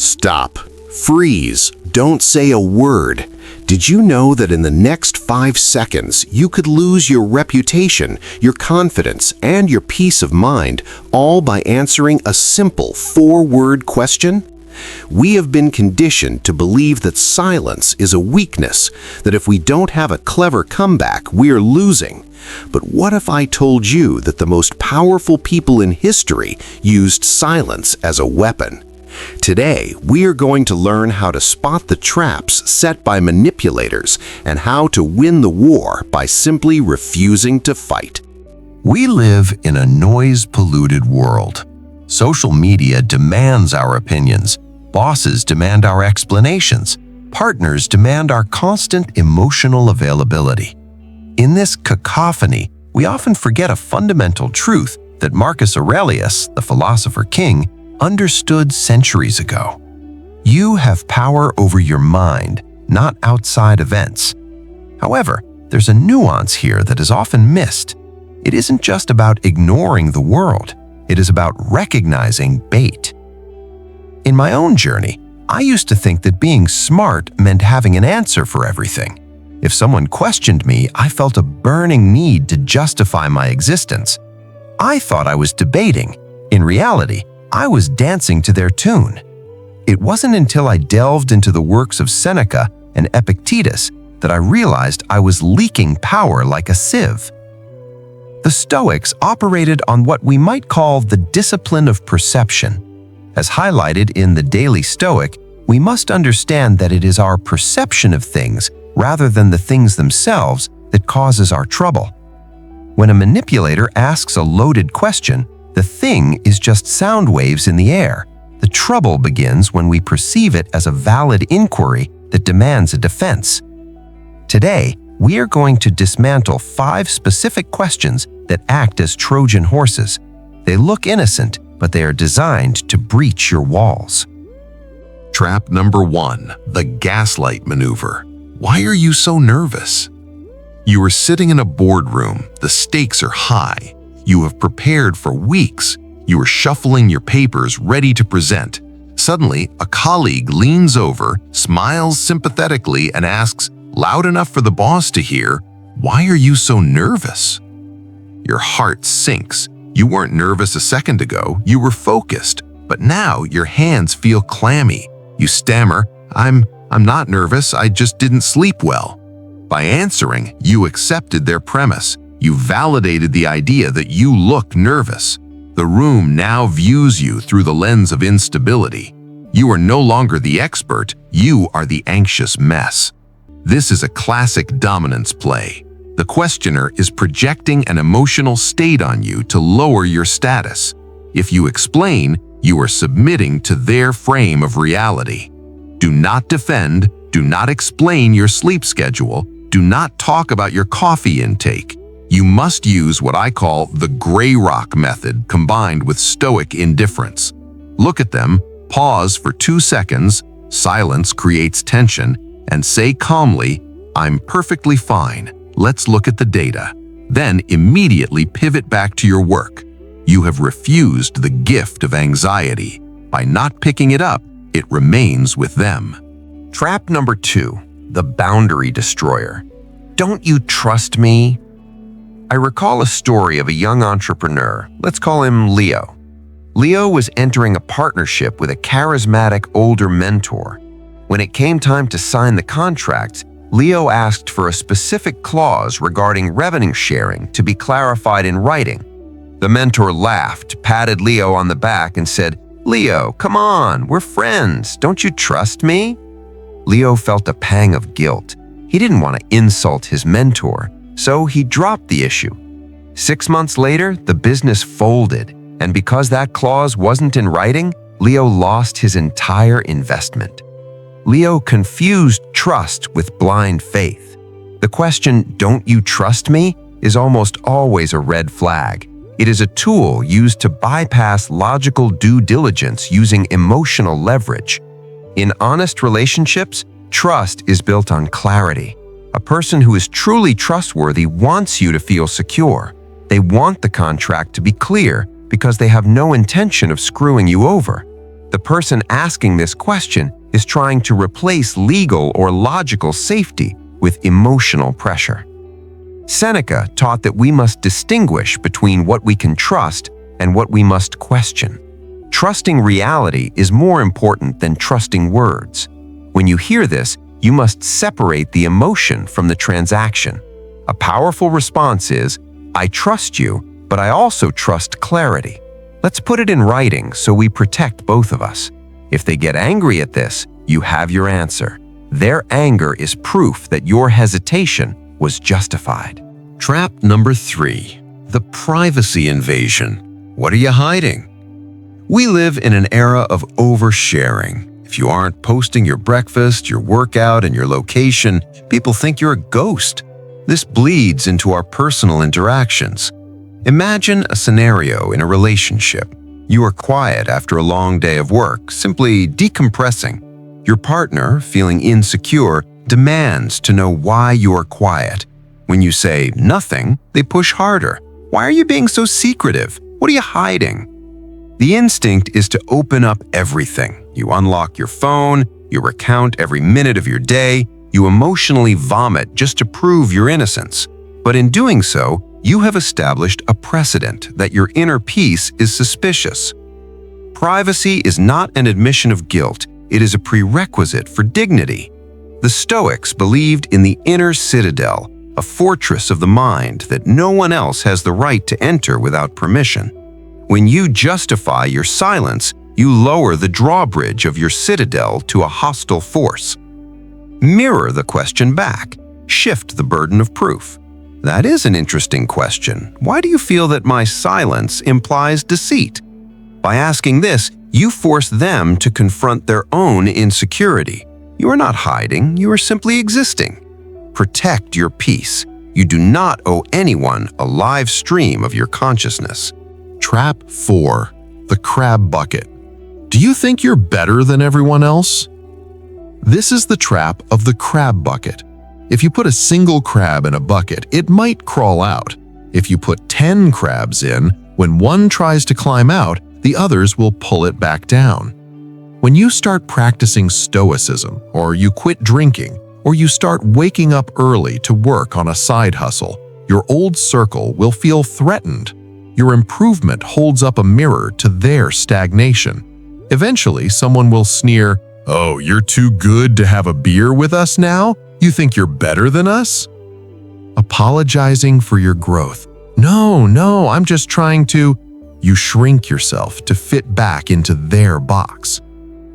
Stop. Freeze. Don't say a word. Did you know that in the next 5 seconds, you could lose your reputation, your confidence, and your peace of mind, all by answering a simple 4-word question? We have been conditioned to believe that silence is a weakness, that if we don't have a clever comeback, we're losing. But what if I told you that the most powerful people in history used silence as a weapon? Today, we are going to learn how to spot the traps set by manipulators and how to win the war by simply refusing to fight. We live in a noise-polluted world. Social media demands our opinions. Bosses demand our explanations. Partners demand our constant emotional availability. In this cacophony, we often forget a fundamental truth that Marcus Aurelius, the philosopher king, understood centuries ago. You have power over your mind, not outside events. However, there's a nuance here that is often missed. It isn't just about ignoring the world. It is about recognizing bait. In my own journey, I used to think that being smart meant having an answer for everything. If someone questioned me, I felt a burning need to justify my existence. I thought I was debating. In reality, I was dancing to their tune. It wasn't until I delved into the works of Seneca and Epictetus that I realized I was leaking power like a sieve. The Stoics operated on what we might call the discipline of perception. As highlighted in the Daily Stoic, we must understand that it is our perception of things rather than the things themselves that causes our trouble. When a manipulator asks a loaded question, the thing is just sound waves in the air. The trouble begins when we perceive it as a valid inquiry that demands a defense. Today, we are going to dismantle 5 specific questions that act as Trojan horses. They look innocent, but they are designed to breach your walls. Trap number 1, the gaslight maneuver. Why are you so nervous? You are sitting in a boardroom. The stakes are high. You have prepared for weeks. You are shuffling your papers ready to present. Suddenly, a colleague leans over, smiles sympathetically, and asks, loud enough for the boss to hear, "Why are you so nervous?" Your heart sinks. You weren't nervous a second ago. You were focused. But now your hands feel clammy. You stammer, I'm not nervous. I just didn't sleep well." By answering, you accepted their premise. You validated the idea that you look nervous. The room now views you through the lens of instability. You are no longer the expert. You are the anxious mess. This is a classic dominance play. The questioner is projecting an emotional state on you to lower your status. If you explain, you are submitting to their frame of reality. Do not defend. Do not explain your sleep schedule. Do not talk about your coffee intake. You must use what I call the gray rock method combined with stoic indifference. Look at them, pause for 2 seconds, silence creates tension, and say calmly, "I'm perfectly fine. Let's look at the data." Then immediately pivot back to your work. You have refused the gift of anxiety. By not picking it up, it remains with them. Trap number 2, the boundary destroyer. Don't you trust me? I recall a story of a young entrepreneur. Let's call him Leo. Leo was entering a partnership with a charismatic older mentor. When it came time to sign the contracts, Leo asked for a specific clause regarding revenue sharing to be clarified in writing. The mentor laughed, patted Leo on the back, and said, "Leo, come on, we're friends. Don't you trust me?" Leo felt a pang of guilt. He didn't want to insult his mentor, so he dropped the issue. 6 months later, the business folded, and because that clause wasn't in writing, Leo lost his entire investment. Leo confused trust with blind faith. The question, "Don't you trust me?" is almost always a red flag. It is a tool used to bypass logical due diligence using emotional leverage. In honest relationships, trust is built on clarity. A person who is truly trustworthy wants you to feel secure. They want the contract to be clear because they have no intention of screwing you over. The person asking this question is trying to replace legal or logical safety with emotional pressure. Seneca taught that we must distinguish between what we can trust and what we must question. Trusting reality is more important than trusting words. When you hear this, you must separate the emotion from the transaction. A powerful response is, "I trust you, but I also trust clarity. Let's put it in writing so we protect both of us." If they get angry at this, you have your answer. Their anger is proof that your hesitation was justified. Trap number 3, the privacy invasion. What are you hiding? We live in an era of oversharing. If you aren't posting your breakfast, your workout, and your location, people think you're a ghost. This bleeds into our personal interactions. Imagine a scenario in a relationship. You are quiet after a long day of work, simply decompressing. Your partner, feeling insecure, demands to know why you are quiet. When you say nothing, they push harder. "Why are you being so secretive? What are you hiding?" The instinct is to open up everything. You unlock your phone, you recount every minute of your day, you emotionally vomit just to prove your innocence. But in doing so, you have established a precedent that your inner peace is suspicious. Privacy is not an admission of guilt, it is a prerequisite for dignity. The Stoics believed in the inner citadel, a fortress of the mind that no one else has the right to enter without permission. When you justify your silence, you lower the drawbridge of your citadel to a hostile force. Mirror the question back. Shift the burden of proof. That is an interesting question. Why do you feel that my silence implies deceit? By asking this, you force them to confront their own insecurity. You are not hiding, you are simply existing. Protect your peace. You do not owe anyone a live stream of your consciousness. Trap 4, the crab bucket. Do you think you're better than everyone else? This is the trap of the crab bucket. If you put a single crab in a bucket, it might crawl out. If you put 10 crabs in, when one tries to climb out, the others will pull it back down. When you start practicing Stoicism, or you quit drinking, or you start waking up early to work on a side hustle, your old circle will feel threatened. Your improvement holds up a mirror to their stagnation. Eventually, someone will sneer, "Oh, you're too good to have a beer with us now? You think you're better than us?" Apologizing for your growth. No, I'm just trying to. You shrink yourself to fit back into their box.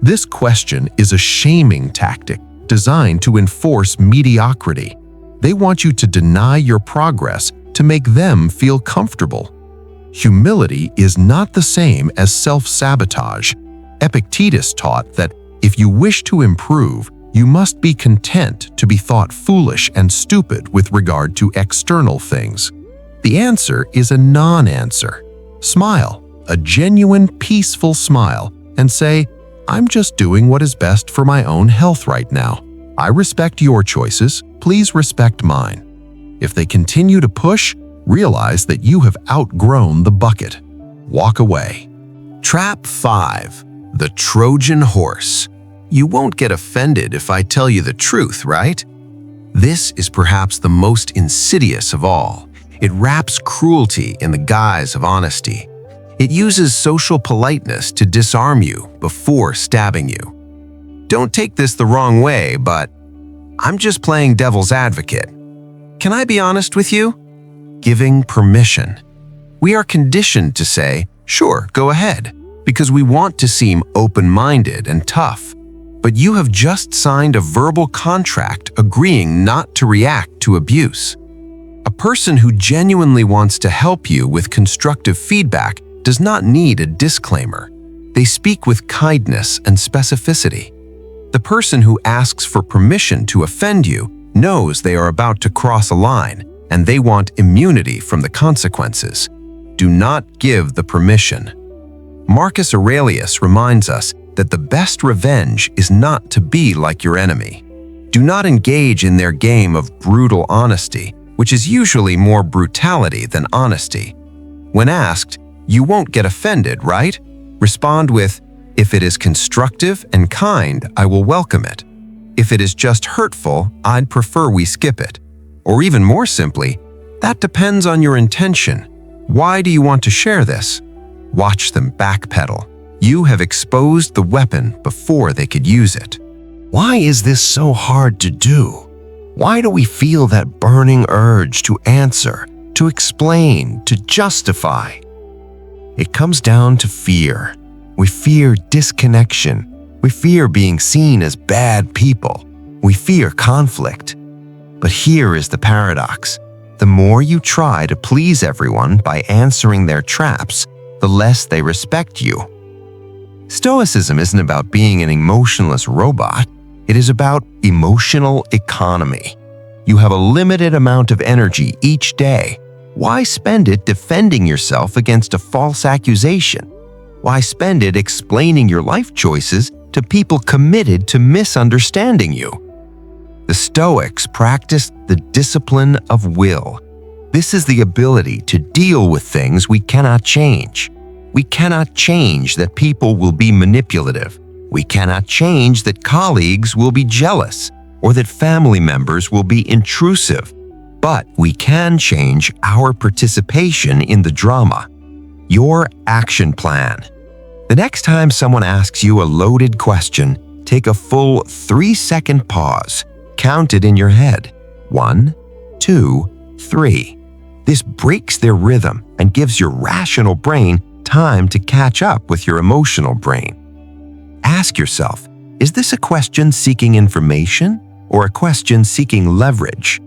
This question is a shaming tactic designed to enforce mediocrity. They want you to deny your progress to make them feel comfortable. Humility is not the same as self-sabotage. Epictetus taught that if you wish to improve, you must be content to be thought foolish and stupid with regard to external things. The answer is a non-answer. Smile, a genuine, peaceful smile, and say, "I'm just doing what is best for my own health right now. I respect your choices, please respect mine." If they continue to push, realize that you have outgrown the bucket. Walk away. Trap 5, the Trojan horse. You won't get offended if I tell you the truth, right? This is perhaps the most insidious of all. It wraps cruelty in the guise of honesty. It uses social politeness to disarm you before stabbing you. Don't take this the wrong way, but I'm just playing devil's advocate. Can I be honest with you? Giving permission. We are conditioned to say, "Sure, go ahead," because we want to seem open-minded and tough. But you have just signed a verbal contract agreeing not to react to abuse. A person who genuinely wants to help you with constructive feedback does not need a disclaimer. They speak with kindness and specificity. The person who asks for permission to offend you knows they are about to cross a line, and they want immunity from the consequences. Do not give the permission. Marcus Aurelius reminds us that the best revenge is not to be like your enemy. Do not engage in their game of brutal honesty, which is usually more brutality than honesty. When asked, "You won't get offended, right?" respond with, If it is constructive and kind, I will welcome it. If it is just hurtful, I'd prefer we skip it. Or even more simply, that depends on your intention. Why do you want to share this? Watch them backpedal. You have exposed the weapon before they could use it. Why is this so hard to do? Why do we feel that burning urge to answer, to explain, to justify? It comes down to fear. We fear disconnection. We fear being seen as bad people. We fear conflict. But here is the paradox. The more you try to please everyone by answering their traps, the less they respect you. Stoicism isn't about being an emotionless robot. It is about emotional economy. You have a limited amount of energy each day. Why spend it defending yourself against a false accusation? Why spend it explaining your life choices to people committed to misunderstanding you? The Stoics practiced the discipline of will. This is the ability to deal with things we cannot change. We cannot change that people will be manipulative. We cannot change that colleagues will be jealous or that family members will be intrusive. But we can change our participation in the drama. Your action plan. The next time someone asks you a loaded question, take a full 3-second pause. Count it in your head. 1, 2, 3. This breaks their rhythm and gives your rational brain time to catch up with your emotional brain. Ask yourself, is this a question seeking information or a question seeking leverage?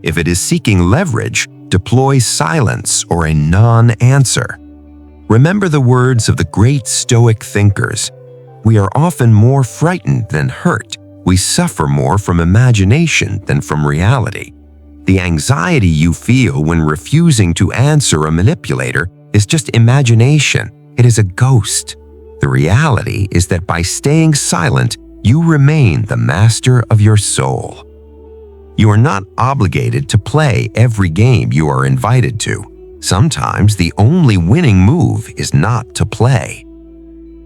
If it is seeking leverage, deploy silence or a non-answer. Remember the words of the great Stoic thinkers. We are often more frightened than hurt. We suffer more from imagination than from reality. The anxiety you feel when refusing to answer a manipulator is just imagination. It is a ghost. The reality is that by staying silent, you remain the master of your soul. You are not obligated to play every game you are invited to. Sometimes the only winning move is not to play.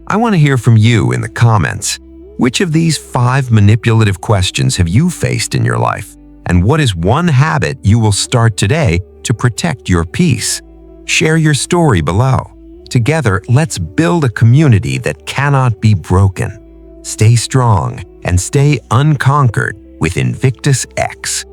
I want to hear from you in the comments. Which of these 5 manipulative questions have you faced in your life? And what is one habit you will start today to protect your peace? Share your story below. Together, let's build a community that cannot be broken. Stay strong and stay unconquered with INVICTUS X.